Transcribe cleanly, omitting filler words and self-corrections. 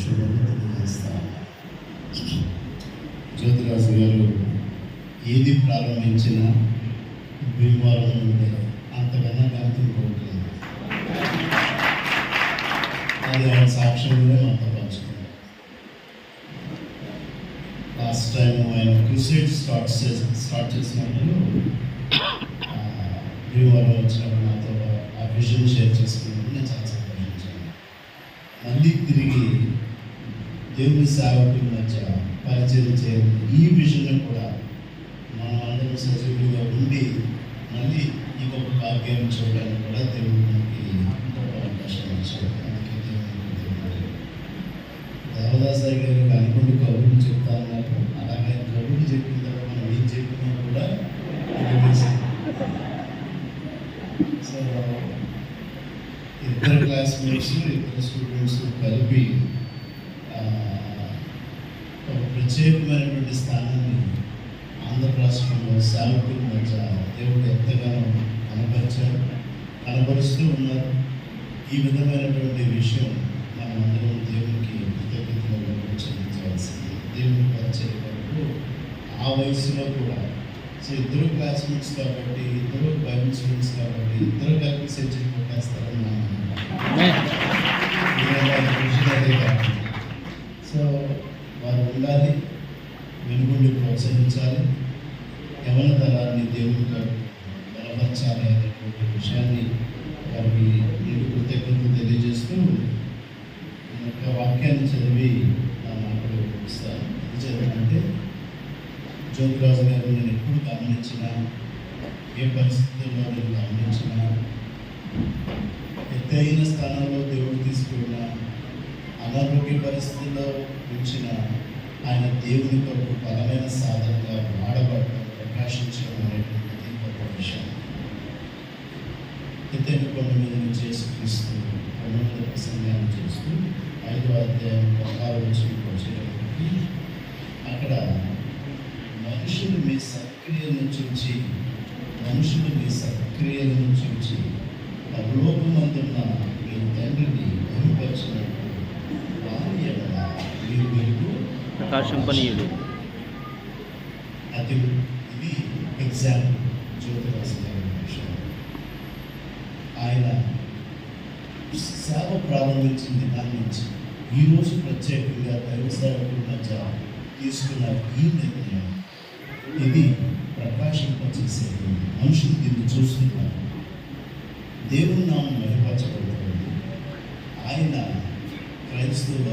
శుభములు తెలియజేస్తాను. జ్యోతిరాజు గారు ఏది ప్రారంభించినా భీమవరం ఉండే అంతకన్నా కనుక్కోవట్లేదు. అది ఆయన సాక్ష్యంలో మాతో పంచుకున్నారు. లాస్ట్ టైం ఆయన క్రూసేడ్ స్టార్ట్ చేసినప్పుడు భీమవరం వచ్చినప్పుడు నాతో ఆ విజన్ షేర్ చేసుకున్నప్పుడు నేను చాలా సంతోషించాను. మళ్ళీ తిరిగి దేవుని సేవకుల మధ్య పరిచయం చేయాలి. ఈ విజన్ కూడా మనం అందరం సజీవులుగా ఉండి మళ్ళీ ఈ గొప్ప భాగ్యం చూడడానికి కూడా దేవుడు మనకి గొప్ప అవకాశం ఇచ్చాడు. అందుకే దేవుడు దేవదాస్ గారు అనుకుంటూ కబుర్లు చెప్తా ఉన్నారు. అలాగే కబుర్లు చెప్పిన తర్వాత మనం ఏం చెప్పినా కూడా సో ఇద్దరు క్లాస్మేట్స్ ఇద్దరు స్టూడెంట్స్ కలిపి ఒక ప్రత్యేకమైనటువంటి స్థానాన్ని ఆంధ్ర రాష్ట్రంలో సేవకుల మధ్య దేవుడు ఎంతగానో కనపరుస్తూ ఉన్నారు. ఈ విధమైనటువంటి విషయం మనం అందరం దేవునికి కృతజ్ఞతలు చెల్లించవలసింది. దేవుని పరిచయకు ఆ వయసులో కూడా సో ఇద్దరు క్లాస్మేట్స్ కాబట్టి, ఇద్దరు బైబిల్ స్టూడెంట్స్ కాబట్టి ఇద్దరు కలిపి సెంచరీ కొట్టేస్తారని సో వారు ఉండాలి, వెనుకుండి ప్రోత్సహించాలి, యవన తరాన్ని దేవుని బలపరచాలి అనేటువంటి విషయాన్ని వారికి నేను కృతజ్ఞతలు తెలియజేస్తూ యొక్క వాక్యాన్ని చదివి నా మాటలు ఇస్తాను. ఇది చదవంటే జ్యోతిరాజు గారు నేను ఎప్పుడు గమనించినా, ఏ పరిస్థితుల్లో నేను గమనించినా, ఎత్తైన స్థానంలో దేవుడు తీసుకున్న అనారోగ్య పరిస్థితుల్లో ఉంచిన ఆయన దేవుని కొరకు బలమైన సాధనగా వాడబడటం, ప్రకాశించడం అనేటువంటిది గొప్ప విషయం. ఎత్తైన కొండ మీద నుంచి యేసుక్రీస్తు కొండ మీద ప్రసంగాన్ని చేస్తూ 5వ అధ్యాయం 16వ వచనంకి వచ్చేటప్పటికి అక్కడ మనుషులు మీ సత్క్రియలను చూచి పరలోకమందున్న మీ తండ్రిని మహిమపరిచినట్టు వారి ఎడల మీరు వెలుగు ప్రకాశింపనీయుడు. అది ఇది ఎగ్జాంపుల్ జ్యోతిరాజు గారి విషయం. ఆయన సేవ ప్రారంభించింది దాని నుంచి ఈరోజు ప్రత్యేకంగా దైవ సేవకుల మధ్య తీసుకున్న ఈ నిర్ణయం ఇది ప్రకాశింపచేసేది. మనుషులు దీన్ని చూస్తున్నారు. దేవుని నామం మహిమపరచబడుతుంది. ఆయన క్రైస్తవుల